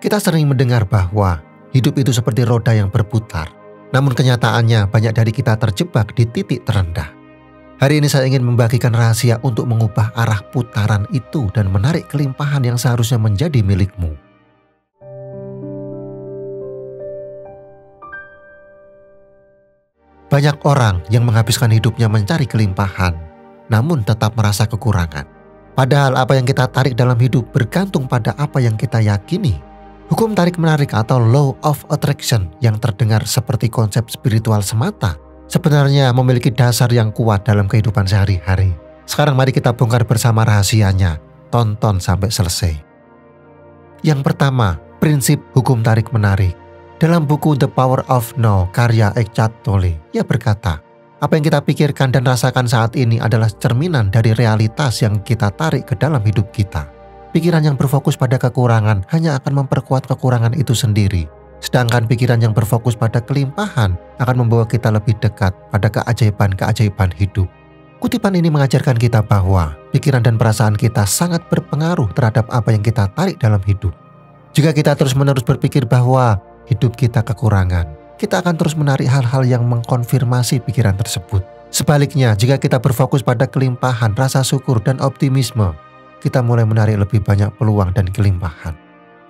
Kita sering mendengar bahwa hidup itu seperti roda yang berputar. Namun kenyataannya banyak dari kita terjebak di titik terendah. Hari ini saya ingin membagikan rahasia untuk mengubah arah putaran itu dan menarik kelimpahan yang seharusnya menjadi milikmu. Banyak orang yang menghabiskan hidupnya mencari kelimpahan, namun tetap merasa kekurangan. Padahal apa yang kita tarik dalam hidup bergantung pada apa yang kita yakini. Hukum tarik-menarik atau law of attraction yang terdengar seperti konsep spiritual semata, sebenarnya memiliki dasar yang kuat dalam kehidupan sehari-hari. Sekarang mari kita bongkar bersama rahasianya. Tonton sampai selesai. Yang pertama, prinsip hukum tarik-menarik. Dalam buku The Power of Now karya Eckhart Tolle, ia berkata, apa yang kita pikirkan dan rasakan saat ini adalah cerminan dari realitas yang kita tarik ke dalam hidup kita. Pikiran yang berfokus pada kekurangan hanya akan memperkuat kekurangan itu sendiri. Sedangkan pikiran yang berfokus pada kelimpahan akan membawa kita lebih dekat pada keajaiban-keajaiban hidup. Kutipan ini mengajarkan kita bahwa pikiran dan perasaan kita sangat berpengaruh terhadap apa yang kita tarik dalam hidup. Jika kita terus-menerus berpikir bahwa hidup kita kekurangan, kita akan terus menarik hal-hal yang mengkonfirmasi pikiran tersebut. Sebaliknya, jika kita berfokus pada kelimpahan, rasa syukur, dan optimisme, kita mulai menarik lebih banyak peluang dan kelimpahan.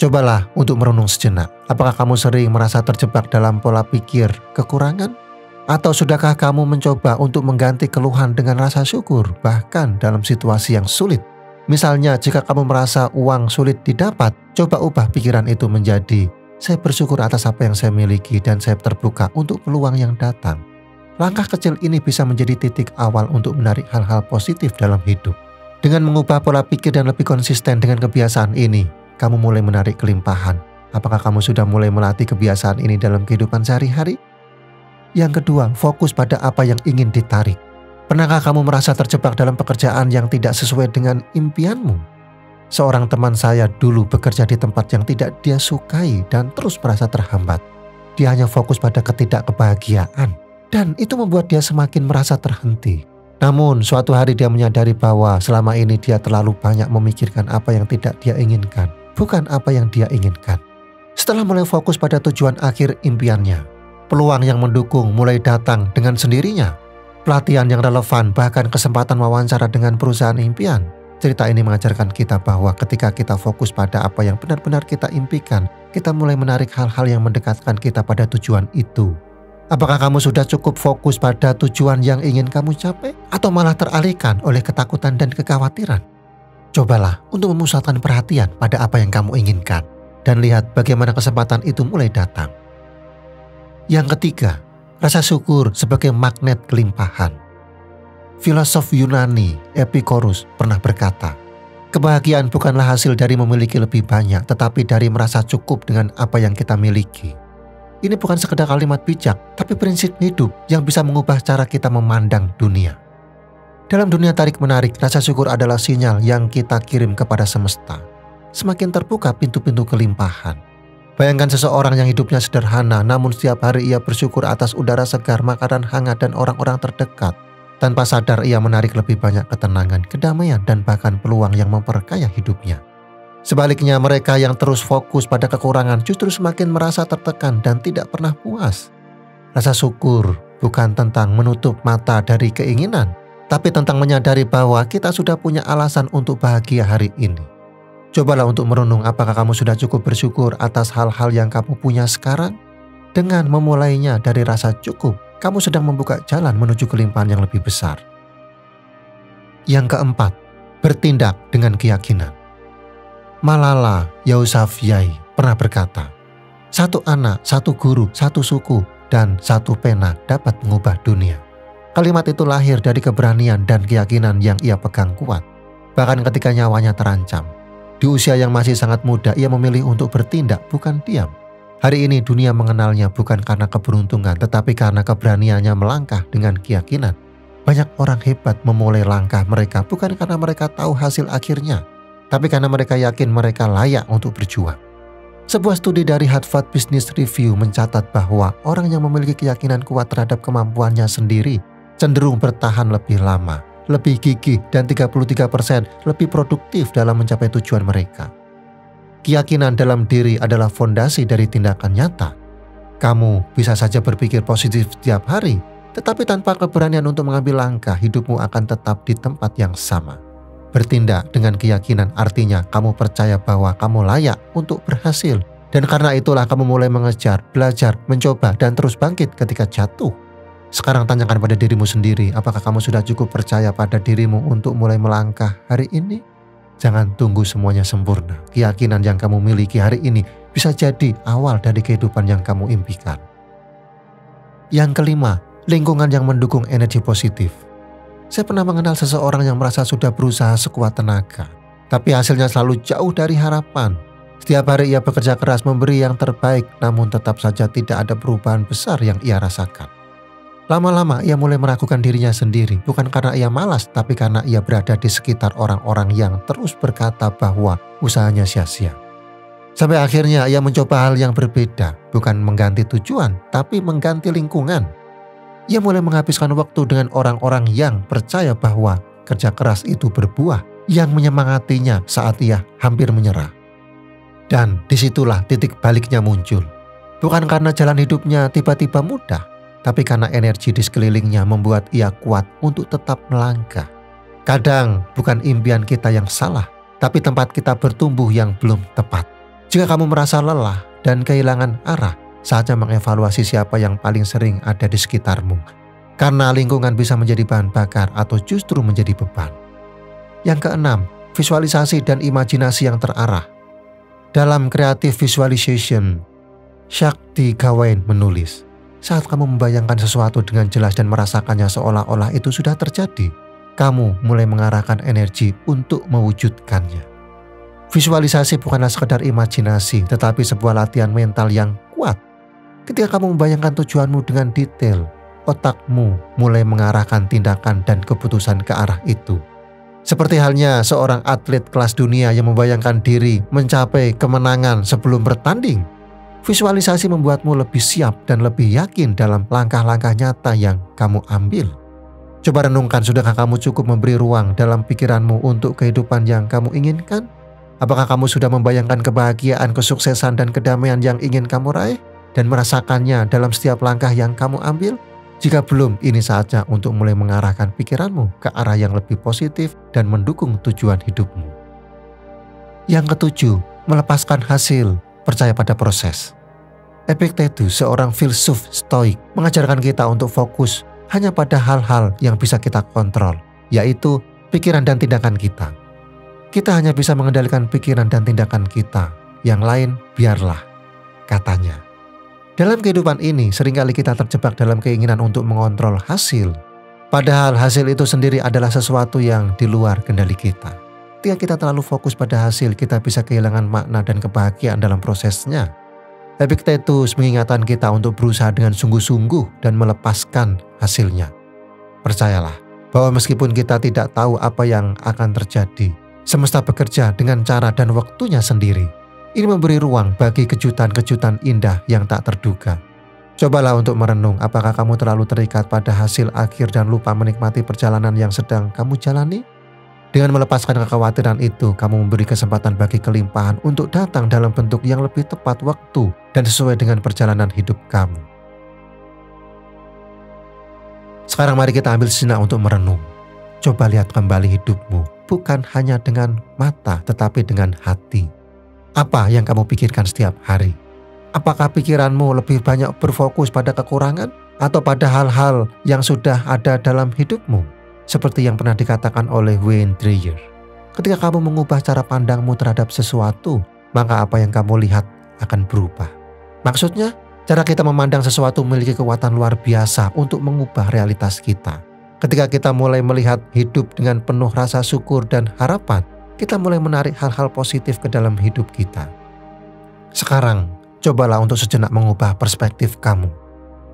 Cobalah untuk merenung sejenak. Apakah kamu sering merasa terjebak dalam pola pikir kekurangan? Atau sudahkah kamu mencoba untuk mengganti keluhan dengan rasa syukur, bahkan dalam situasi yang sulit? Misalnya, jika kamu merasa uang sulit didapat, coba ubah pikiran itu menjadi, saya bersyukur atas apa yang saya miliki dan saya terbuka untuk peluang yang datang. Langkah kecil ini bisa menjadi titik awal untuk menarik hal-hal positif dalam hidup. Dengan mengubah pola pikir dan lebih konsisten dengan kebiasaan ini, kamu mulai menarik kelimpahan. Apakah kamu sudah mulai melatih kebiasaan ini dalam kehidupan sehari-hari? Yang kedua, fokus pada apa yang ingin ditarik. Pernahkah kamu merasa terjebak dalam pekerjaan yang tidak sesuai dengan impianmu? Seorang teman saya dulu bekerja di tempat yang tidak dia sukai dan terus merasa terhambat. Dia hanya fokus pada ketidakkebahagiaan dan itu membuat dia semakin merasa terhenti. Namun suatu hari dia menyadari bahwa selama ini dia terlalu banyak memikirkan apa yang tidak dia inginkan, bukan apa yang dia inginkan. Setelah mulai fokus pada tujuan akhir impiannya, peluang yang mendukung mulai datang dengan sendirinya. Pelatihan yang relevan, bahkan kesempatan wawancara dengan perusahaan impian. Cerita ini mengajarkan kita bahwa ketika kita fokus pada apa yang benar-benar kita impikan, kita mulai menarik hal-hal yang mendekatkan kita pada tujuan itu. Apakah kamu sudah cukup fokus pada tujuan yang ingin kamu capai? Atau malah teralihkan oleh ketakutan dan kekhawatiran? Cobalah untuk memusatkan perhatian pada apa yang kamu inginkan dan lihat bagaimana kesempatan itu mulai datang. Yang ketiga, rasa syukur sebagai magnet kelimpahan. Filosof Yunani Epicurus pernah berkata, kebahagiaan bukanlah hasil dari memiliki lebih banyak, tetapi dari merasa cukup dengan apa yang kita miliki. Ini bukan sekedar kalimat bijak, tapi prinsip hidup yang bisa mengubah cara kita memandang dunia. Dalam dunia tarik-menarik, rasa syukur adalah sinyal yang kita kirim kepada semesta. Semakin terbuka pintu-pintu kelimpahan. Bayangkan seseorang yang hidupnya sederhana, namun setiap hari ia bersyukur atas udara segar, makanan hangat, dan orang-orang terdekat. Tanpa sadar ia menarik lebih banyak ketenangan, kedamaian, dan bahkan peluang yang memperkaya hidupnya. Sebaliknya, mereka yang terus fokus pada kekurangan justru semakin merasa tertekan dan tidak pernah puas. Rasa syukur bukan tentang menutup mata dari keinginan, tapi tentang menyadari bahwa kita sudah punya alasan untuk bahagia hari ini. Cobalah untuk merenung apakah kamu sudah cukup bersyukur atas hal-hal yang kamu punya sekarang. Dengan memulainya dari rasa cukup, kamu sedang membuka jalan menuju kelimpahan yang lebih besar. Yang keempat, bertindak dengan keyakinan. Malala Yousafzai pernah berkata, satu anak, satu guru, satu suku, dan satu pena dapat mengubah dunia. Kalimat itu lahir dari keberanian dan keyakinan yang ia pegang kuat. Bahkan ketika nyawanya terancam. Di usia yang masih sangat muda, ia memilih untuk bertindak, bukan diam. Hari ini dunia mengenalnya bukan karena keberuntungan, tetapi karena keberaniannya melangkah dengan keyakinan. Banyak orang hebat memulai langkah mereka bukan karena mereka tahu hasil akhirnya, tapi karena mereka yakin mereka layak untuk berjuang. Sebuah studi dari Harvard Business Review mencatat bahwa orang yang memiliki keyakinan kuat terhadap kemampuannya sendiri cenderung bertahan lebih lama, lebih gigih, dan 33% lebih produktif dalam mencapai tujuan mereka. Keyakinan dalam diri adalah fondasi dari tindakan nyata. Kamu bisa saja berpikir positif setiap hari, tetapi tanpa keberanian untuk mengambil langkah, hidupmu akan tetap di tempat yang sama. Bertindak dengan keyakinan artinya kamu percaya bahwa kamu layak untuk berhasil. Dan karena itulah kamu mulai mengejar, belajar, mencoba, dan terus bangkit ketika jatuh. Sekarang tanyakan pada dirimu sendiri, apakah kamu sudah cukup percaya pada dirimu untuk mulai melangkah hari ini? Jangan tunggu semuanya sempurna. Keyakinan yang kamu miliki hari ini bisa jadi awal dari kehidupan yang kamu impikan. Yang kelima, lingkungan yang mendukung energi positif. Saya pernah mengenal seseorang yang merasa sudah berusaha sekuat tenaga, tapi hasilnya selalu jauh dari harapan. Setiap hari ia bekerja keras memberi yang terbaik, namun tetap saja tidak ada perubahan besar yang ia rasakan. Lama-lama ia mulai meragukan dirinya sendiri, bukan karena ia malas, tapi karena ia berada di sekitar orang-orang yang terus berkata bahwa usahanya sia-sia. Sampai akhirnya ia mencoba hal yang berbeda, bukan mengganti tujuan, tapi mengganti lingkungan. Ia mulai menghabiskan waktu dengan orang-orang yang percaya bahwa kerja keras itu berbuah, yang menyemangatinya saat ia hampir menyerah. Dan disitulah titik baliknya muncul. Bukan karena jalan hidupnya tiba-tiba mudah, tapi karena energi di sekelilingnya membuat ia kuat untuk tetap melangkah. Kadang bukan impian kita yang salah, tapi tempat kita bertumbuh yang belum tepat. Jika kamu merasa lelah dan kehilangan arah, saatnya mengevaluasi siapa yang paling sering ada di sekitarmu. Karena lingkungan bisa menjadi bahan bakar atau justru menjadi beban. Yang keenam, visualisasi dan imajinasi yang terarah. Dalam Creative Visualization, Shakti Gawain menulis, saat kamu membayangkan sesuatu dengan jelas dan merasakannya seolah-olah itu sudah terjadi, kamu mulai mengarahkan energi untuk mewujudkannya. Visualisasi bukanlah sekedar imajinasi, tetapi sebuah latihan mental yang kuat. Ketika kamu membayangkan tujuanmu dengan detail, otakmu mulai mengarahkan tindakan dan keputusan ke arah itu. Seperti halnya seorang atlet kelas dunia yang membayangkan diri mencapai kemenangan sebelum bertanding. Visualisasi membuatmu lebih siap dan lebih yakin dalam langkah-langkah nyata yang kamu ambil. Coba renungkan, sudahkah kamu cukup memberi ruang dalam pikiranmu untuk kehidupan yang kamu inginkan? Apakah kamu sudah membayangkan kebahagiaan, kesuksesan, dan kedamaian yang ingin kamu raih dan merasakannya dalam setiap langkah yang kamu ambil? Jika belum, ini saatnya untuk mulai mengarahkan pikiranmu ke arah yang lebih positif dan mendukung tujuan hidupmu. Yang ketujuh, melepaskan hasil. Percaya pada proses. Epictetus, seorang filsuf stoik, mengajarkan kita untuk fokus hanya pada hal-hal yang bisa kita kontrol, yaitu pikiran dan tindakan kita. Kita hanya bisa mengendalikan pikiran dan tindakan kita, yang lain biarlah, katanya. Dalam kehidupan ini, seringkali kita terjebak dalam keinginan untuk mengontrol hasil. Padahal hasil itu sendiri adalah sesuatu yang di luar kendali kita. Ketika kita terlalu fokus pada hasil, kita bisa kehilangan makna dan kebahagiaan dalam prosesnya. Epictetus mengingatkan kita untuk berusaha dengan sungguh-sungguh dan melepaskan hasilnya. Percayalah bahwa meskipun kita tidak tahu apa yang akan terjadi, semesta bekerja dengan cara dan waktunya sendiri. Ini memberi ruang bagi kejutan-kejutan indah yang tak terduga. Cobalah untuk merenung, apakah kamu terlalu terikat pada hasil akhir dan lupa menikmati perjalanan yang sedang kamu jalani? Dengan melepaskan kekhawatiran itu, kamu memberi kesempatan bagi kelimpahan untuk datang dalam bentuk yang lebih tepat waktu dan sesuai dengan perjalanan hidup kamu. Sekarang mari kita ambil sejenak untuk merenung. Coba lihat kembali hidupmu, bukan hanya dengan mata tetapi dengan hati. Apa yang kamu pikirkan setiap hari? Apakah pikiranmu lebih banyak berfokus pada kekurangan atau pada hal-hal yang sudah ada dalam hidupmu? Seperti yang pernah dikatakan oleh Wayne Dyer, ketika kamu mengubah cara pandangmu terhadap sesuatu, maka apa yang kamu lihat akan berubah. Maksudnya, cara kita memandang sesuatu memiliki kekuatan luar biasa untuk mengubah realitas kita. Ketika kita mulai melihat hidup dengan penuh rasa syukur dan harapan, kita mulai menarik hal-hal positif ke dalam hidup kita. Sekarang, cobalah untuk sejenak mengubah perspektif kamu.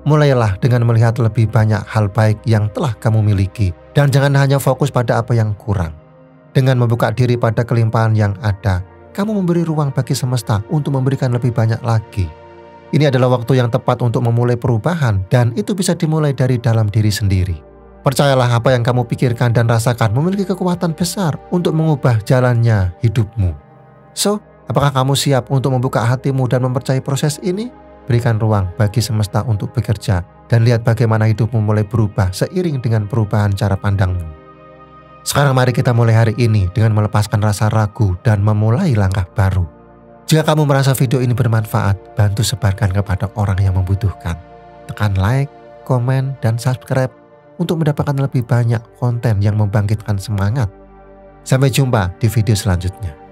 Mulailah dengan melihat lebih banyak hal baik yang telah kamu miliki, dan jangan hanya fokus pada apa yang kurang. Dengan membuka diri pada kelimpahan yang ada, kamu memberi ruang bagi semesta untuk memberikan lebih banyak lagi. Ini adalah waktu yang tepat untuk memulai perubahan, dan itu bisa dimulai dari dalam diri sendiri. Percayalah, apa yang kamu pikirkan dan rasakan memiliki kekuatan besar untuk mengubah jalannya hidupmu. So, Apakah kamu siap untuk membuka hatimu dan mempercayai proses ini? Berikan ruang bagi semesta untuk bekerja dan lihat bagaimana hidupmu mulai berubah seiring dengan perubahan cara pandangmu. Sekarang mari kita mulai hari ini dengan melepaskan rasa ragu dan memulai langkah baru. Jika kamu merasa video ini bermanfaat, bantu sebarkan kepada orang yang membutuhkan. Tekan like, komen, dan subscribe untuk mendapatkan lebih banyak konten yang membangkitkan semangat. Sampai jumpa di video selanjutnya.